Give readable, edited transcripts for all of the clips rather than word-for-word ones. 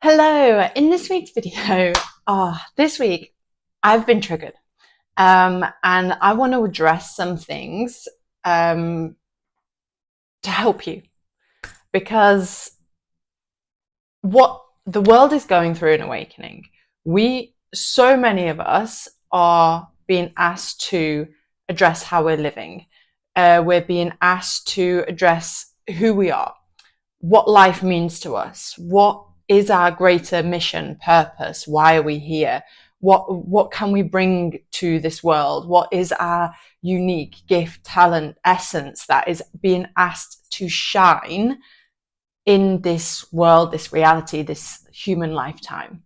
Hello, in this week's video, this week I've been triggered and I want to address some things to help you because what the world is going through an awakening. So many of us are being asked to address how we're living. We're being asked to address who we are, what life means to us, what is our greater mission, purpose, why are we here, what can we bring to this world, what is our unique gift, talent, essence that is being asked to shine in this world, this reality, this human lifetime.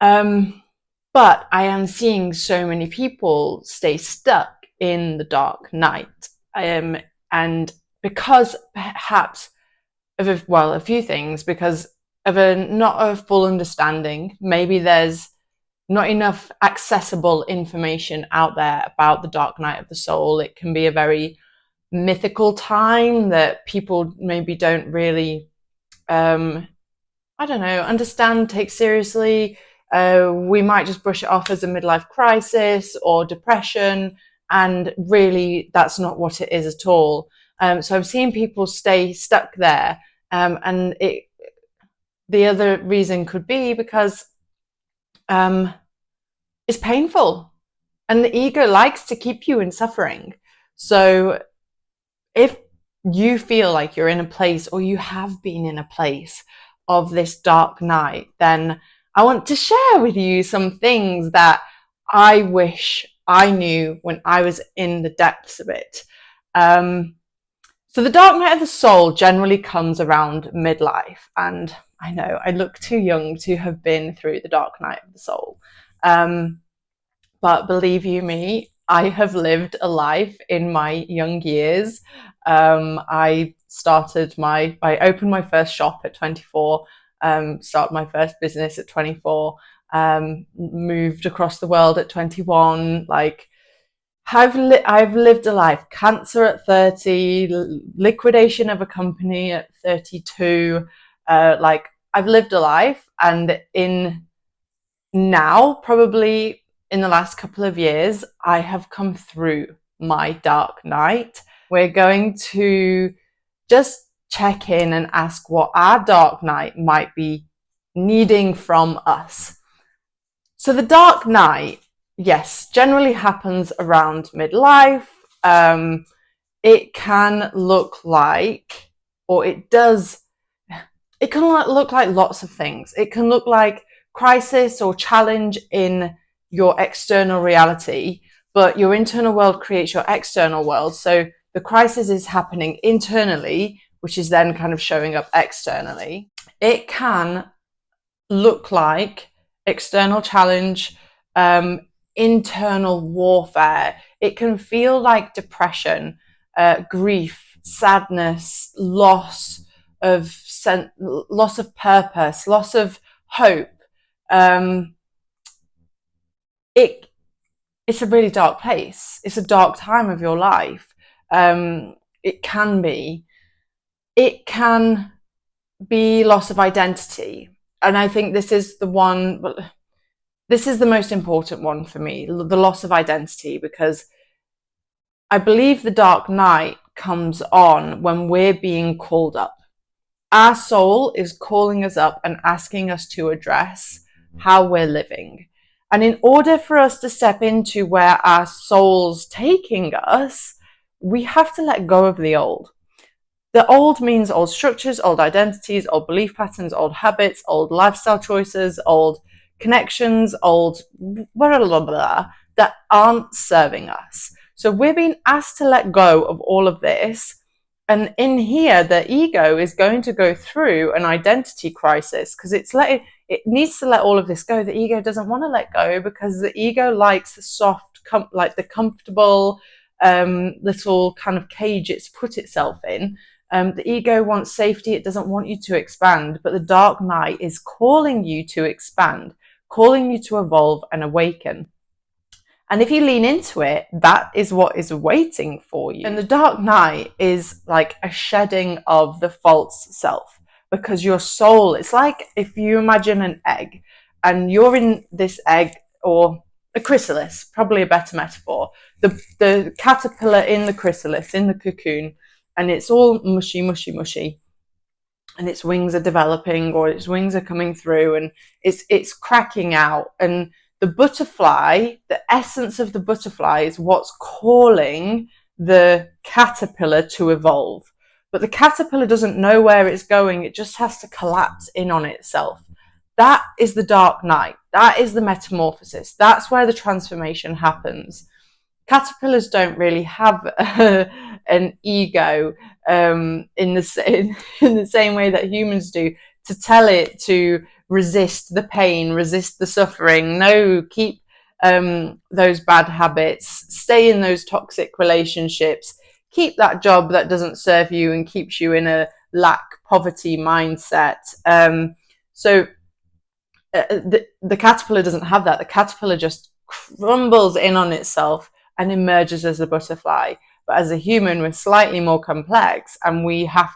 But I am seeing so many people stay stuck in the dark night, and because perhaps of a few things, because of not a full understanding. Maybe there's not enough accessible information out there about the dark night of the soul. It can be a very mythical time that people maybe don't really, understand, take seriously. We might just brush it off as a midlife crisis or depression, and really that's not what it is at all. So I've seen people stay stuck there. And the other reason could be because it's painful and the ego likes to keep you in suffering. So if you feel like you're in a place, or you have been in a place of this dark night, then I want to share with you some things that I wish I knew when I was in the depths of it. So the dark night of the soul generally comes around midlife, and I know I look too young to have been through the dark night of the soul. But believe you me, I have lived a life in my young years. I opened my first shop at 24, started my first business at 24, moved across the world at 21, I've lived a life. Cancer at 30, liquidation of a company at 32. I've lived a life, and probably in the last couple of years, I have come through my dark night. We're going to just check in and ask what our dark night might be needing from us. So the dark night, yes, generally happens around midlife. It can look like, or it does, it can look like lots of things. It can look like crisis or challenge in your external reality, but your internal world creates your external world. So the crisis is happening internally, which is then kind of showing up externally. It can look like external challenge, internal warfare. It can feel like depression, grief, sadness, loss of purpose, loss of hope. It's a really dark place. It's a dark time of your life. It can be loss of identity. And I think this is the most important one for me, the loss of identity, because I believe the dark night comes on when we're being called up. Our soul is calling us up and asking us to address how we're living. And in order for us to step into where our soul's taking us, we have to let go of the old. The old means old structures, old identities, old belief patterns, old habits, old lifestyle choices, old connections, old blah, blah, blah, that aren't serving us. So we're being asked to let go of all of this. And in here, the ego is going to go through an identity crisis because it needs to let all of this go. The ego doesn't want to let go because the ego likes the soft, the comfortable little kind of cage it's put itself in. The ego wants safety. It doesn't want you to expand, but the dark night is calling you to expand, calling you to evolve and awaken. And if you lean into it, that is what is waiting for you. And the dark night is like a shedding of the false self. because your soul, it's like if you imagine an egg and you're in this egg, or a chrysalis, probably a better metaphor. The caterpillar in the chrysalis, in the cocoon, and it's all mushy, mushy, mushy, and its wings are developing, or its wings are coming through, and it's cracking out. And the butterfly, the essence of the butterfly, is what's calling the caterpillar to evolve. But the caterpillar doesn't know where it's going. It just has to collapse in on itself. That is the dark night. That is the metamorphosis. That's where the transformation happens. Caterpillars don't really have an ego in the same way that humans do, to tell it to resist the pain, resist the suffering. No, keep those bad habits, stay in those toxic relationships, keep that job that doesn't serve you and keeps you in a lack, poverty mindset. So the caterpillar doesn't have that. The caterpillar just crumbles in on itself and emerges as a butterfly. But as a human, we're slightly more complex, and we have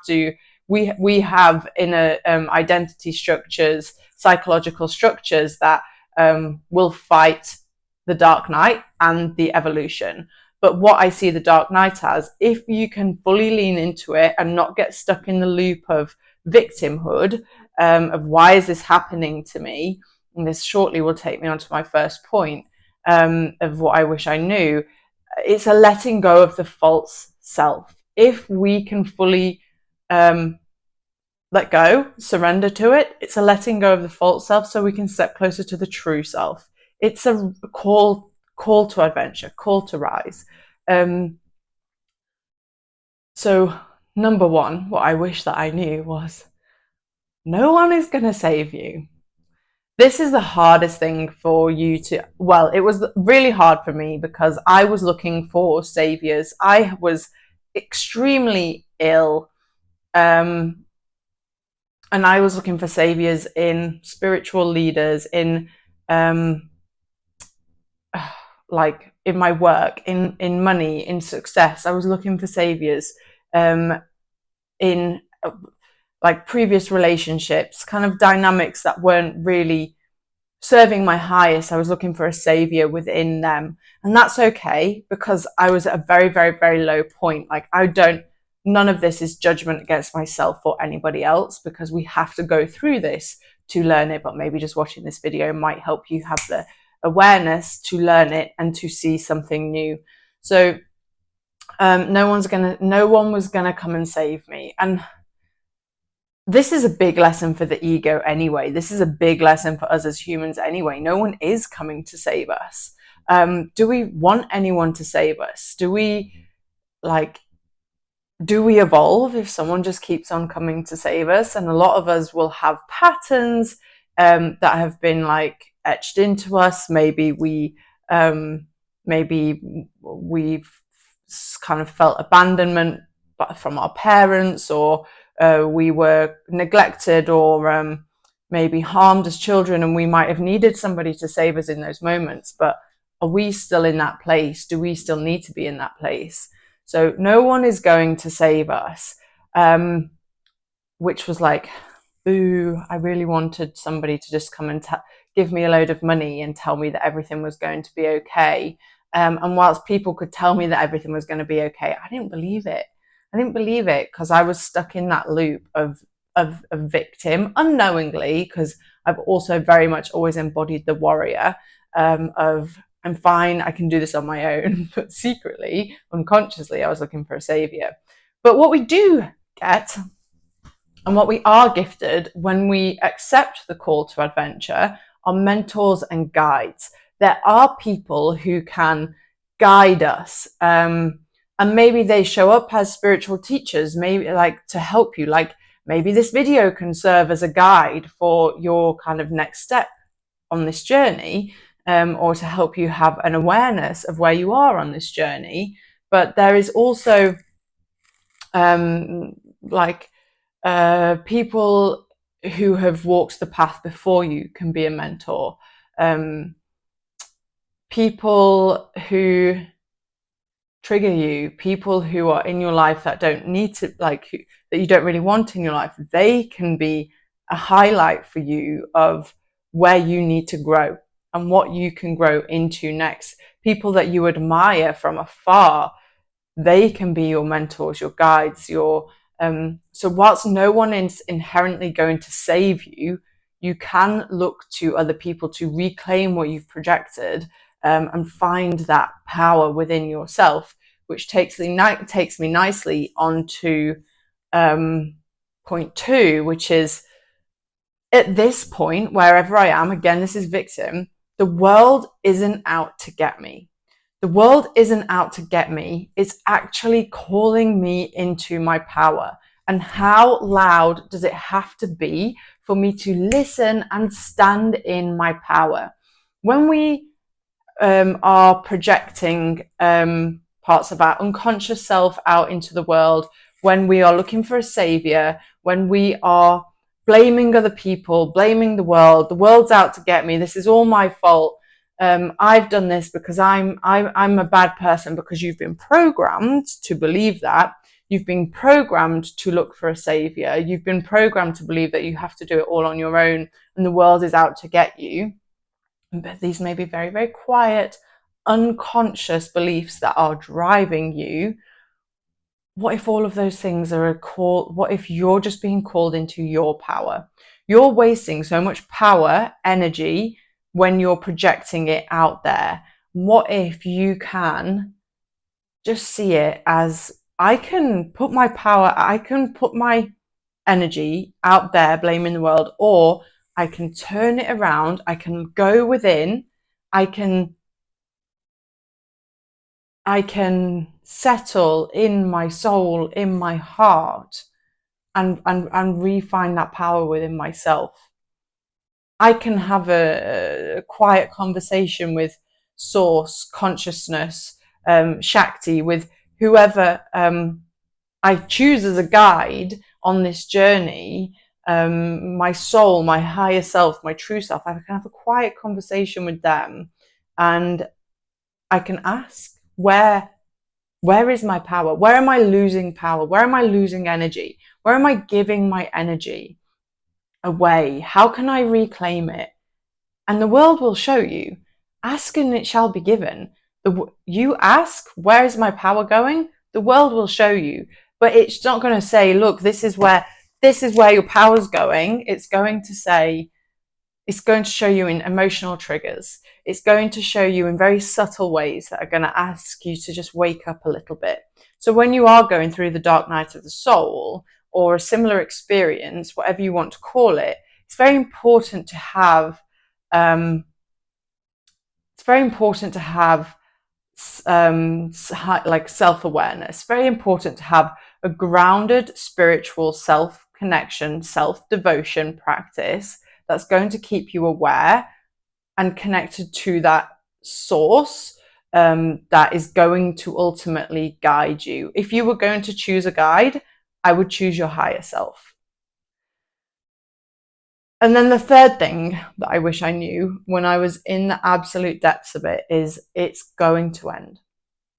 inner identity structures, psychological structures that will fight the dark night and the evolution. But what I see the dark night as, if you can fully lean into it and not get stuck in the loop of victimhood, of why is this happening to me, and this shortly will take me on to my first point, of what I wish I knew. It's a letting go of the false self. If we can fully let go, surrender to it, it's a letting go of the false self so we can step closer to the true self. It's a call to adventure, call to rise. So number one, what I wish that I knew was, no one is going to save you. This is the hardest thing for you to, well, it was really hard for me because I was looking for saviors. I was extremely ill. And I was looking for saviors in spiritual leaders, in like in my work, in money, in success. I was looking for saviors in like previous relationships, kind of dynamics that weren't really serving my highest. I was looking for a savior within them. And that's okay, because I was at a very, very, very low point. Like none of this is judgment against myself or anybody else, because we have to go through this to learn it. But maybe just watching this video might help you have the awareness to learn it and to see something new. So no one was gonna come and save me. And this is a big lesson for the ego anyway. This is a big lesson for us as humans anyway. No one is coming to save us. Do we want anyone to save us? Do we evolve if someone just keeps on coming to save us? And a lot of us will have patterns that have been like etched into us. Maybe we've kind of felt abandonment from our parents, or we were neglected, or maybe harmed as children, and we might have needed somebody to save us in those moments. But are we still in that place? Do we still need to be in that place? So no one is going to save us, which was like, boo, I really wanted somebody to just come and give me a load of money and tell me that everything was going to be okay. And whilst people could tell me that everything was going to be okay, I didn't believe it. I didn't believe it because I was stuck in that loop of a victim unknowingly, because I've also very much always embodied the warrior of, I'm fine, I can do this on my own. But secretly, unconsciously, I was looking for a savior. But what we do get, and what we are gifted when we accept the call to adventure, are mentors and guides. There are people who can guide us. And maybe they show up as spiritual teachers, maybe like to help you. Like maybe this video can serve as a guide for your kind of next step on this journey, or to help you have an awareness of where you are on this journey. But there is also people who have walked the path before you can be a mentor. People who trigger you, people who are in your life that don't need to, like, that you don't really want in your life, they can be a highlight for you of where you need to grow and what you can grow into next. People that you admire from afar, they can be your mentors, your guides, your so whilst no one is inherently going to save you, you can look to other people to reclaim what you've projected, and find that power within yourself, which takes me nicely onto point two, which is, at this point, wherever I am, again, this is victim, the world isn't out to get me. The world isn't out to get me. It's actually calling me into my power. And how loud does it have to be for me to listen and stand in my power? When we are projecting parts of our unconscious self out into the world, when we are looking for a savior, when we are blaming other people, blaming the world's out to get me, this is all my fault, I've done this because I'm a bad person, because you've been programmed to believe that. You've been programmed to look for a savior. You've been programmed to believe that you have to do it all on your own and the world is out to get you. But these may be very, very quiet, unconscious beliefs that are driving you. What if all of those things are a call? What if you're just being called into your power? You're wasting so much power, energy, when you're projecting it out there. What if you can just see it as, I can put my power, I can put my energy out there blaming the world, or I can turn it around, I can go within, I can settle in my soul, in my heart, and refine that power within myself. I can have a quiet conversation with source, consciousness, Shakti, with whoever I choose as a guide on this journey, my soul, my higher self, my true self. I can have a quiet conversation with them, and I can ask, where is my power? Where am I losing power? Where am I losing energy? Where am I giving my energy away? How can I reclaim it? And the world will show you. Ask and it shall be given. You ask, where is my power going? The world will show you. But it's not going to say, look, this is where your power's going. It's going to say, it's going to show you in emotional triggers. It's going to show you in very subtle ways that are going to ask you to just wake up a little bit. So when you are going through the dark night of the soul, or a similar experience, whatever you want to call it, it's very important to have like self-awareness. Very important to have a grounded spiritual self-connection, self-devotion practice that's going to keep you aware and connected to that source, that is going to ultimately guide you. If you were going to choose a guide, I would choose your higher self. And then the third thing that I wish I knew when I was in the absolute depths of it is, it's going to end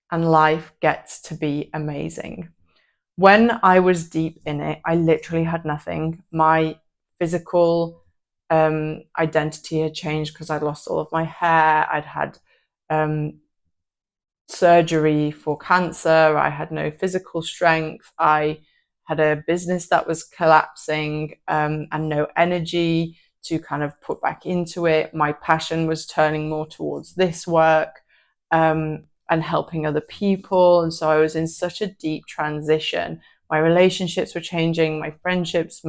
and life gets to be amazing. When I was deep in it, I literally had nothing. My physical identity had changed because I'd lost all of my hair. I'd had surgery for cancer. I had no physical strength. I had a business that was collapsing, and no energy to kind of put back into it. My passion was turning more towards this work, and helping other people. And so I was in such a deep transition. My relationships were changing, my friendships,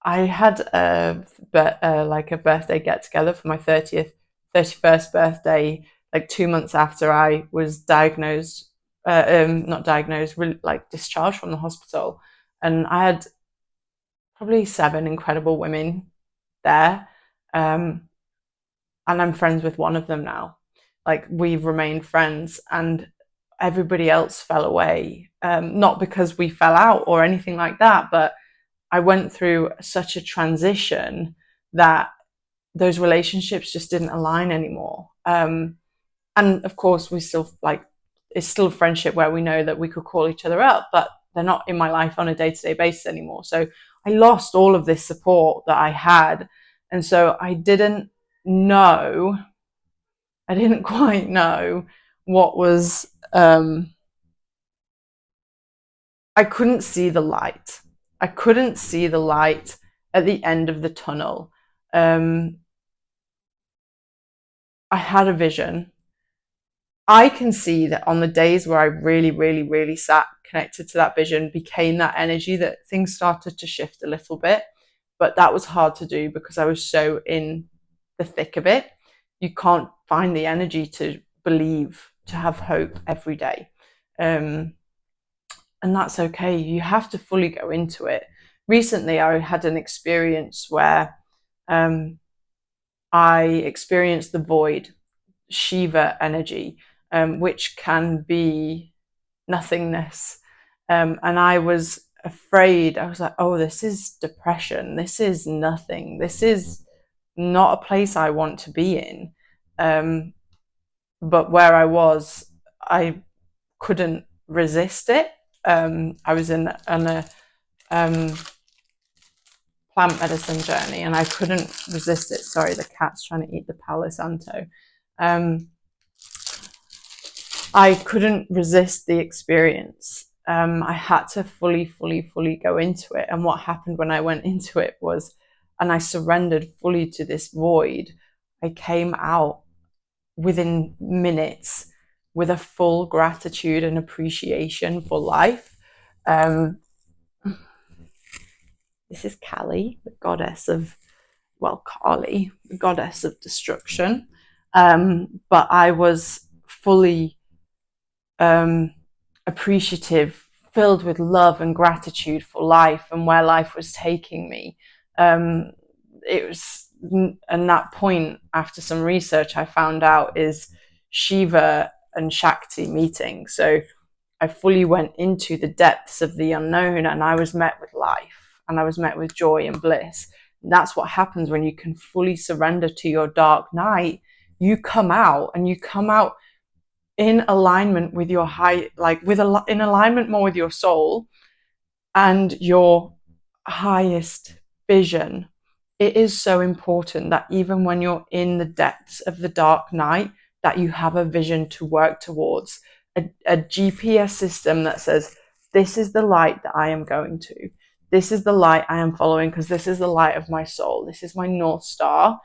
I had like a birthday get together for my 31st birthday, like 2 months after I was diagnosed, not diagnosed, like discharged from the hospital. And I had probably 7 incredible women there. And I'm friends with one of them now. Like, we've remained friends, and everybody else fell away. Not because we fell out or anything like that, but I went through such a transition that those relationships just didn't align anymore. And of course, we still like, it's still a friendship where we know that we could call each other up, but they're not in my life on a day-to-day basis anymore. So I lost all of this support that I had. And so I didn't quite know what was, I couldn't see the light. I couldn't see the light at the end of the tunnel. I had a vision. I can see that on the days where I really, really, really sat connected to that vision, became that energy, that things started to shift a little bit. But that was hard to do because I was so in the thick of it. You can't find the energy to believe, to have hope every day. And that's okay. You have to fully go into it. Recently, I had an experience where I experienced the void, Shiva energy, which can be nothingness. And I was afraid. I was like, oh, this is depression. This is nothing. This is not a place I want to be in. But where I was, I couldn't resist it. I was in a plant medicine journey and I couldn't resist it. Sorry, the cat's trying to eat the Palo Santo. I couldn't resist the experience. I had to fully go into it. And what happened when I went into it was, and I surrendered fully to this void, I came out within minutes with a full gratitude and appreciation for life. This is Kali, the goddess of, well, Kali, the goddess of destruction. But I was fully appreciative, filled with love and gratitude for life and where life was taking me. It was, and that point, after some research, I found out is Shiva and Shakti meeting. So I fully went into the depths of the unknown and I was met with life and I was met with joy and bliss. And that's what happens when you can fully surrender to your dark night. You come out in alignment with your high, like in alignment more with your soul and your highest vision. It is so important that even when you're in the depths of the dark night, that you have a vision to work towards, a GPS system that says, this is the light that I am going to. This is the light I am following because this is the light of my soul. This is my North Star.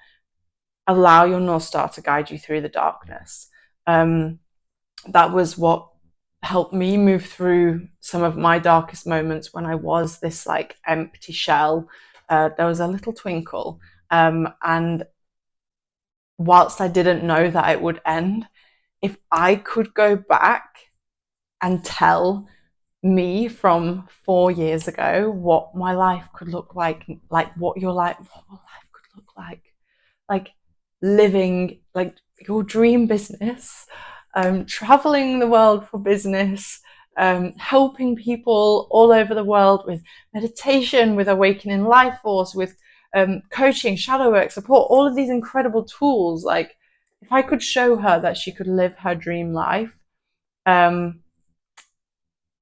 Allow your North Star to guide you through the darkness. That was what helped me move through some of my darkest moments when I was this like empty shell. There was a little twinkle. And whilst I didn't know that it would end, if I could go back and tell me from 4 years ago what my life could look like what life could look like living like your dream business, traveling the world for business, helping people all over the world with meditation, with awakening life force, with coaching, shadow work, support, all of these incredible tools. Like, if I could show her that she could live her dream life,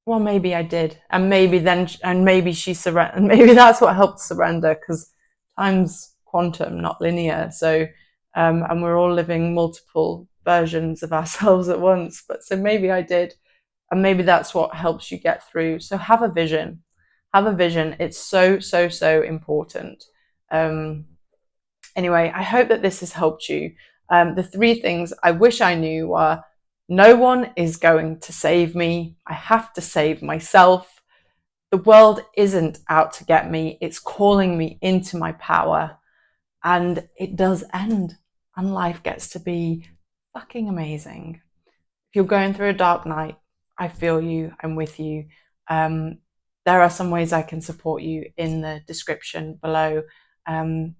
well, maybe I did, and maybe she surrendered. Maybe that's what helped surrender, because time's quantum, not linear. So, and we're all living multiple versions of ourselves at once. But so maybe I did, and maybe that's what helps you get through. So have a vision. Have a vision. It's so important. Anyway, I hope that this has helped you. The 3 things I wish I knew were: no one is going to save me. I have to save myself. The world isn't out to get me. It's calling me into my power. And it does end. And life gets to be fucking amazing. If you're going through a dark night, I feel you. I'm with you. There are some ways I can support you in the description below. And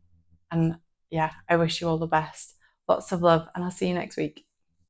yeah, I wish you all the best. Lots of love, and I'll see you next week.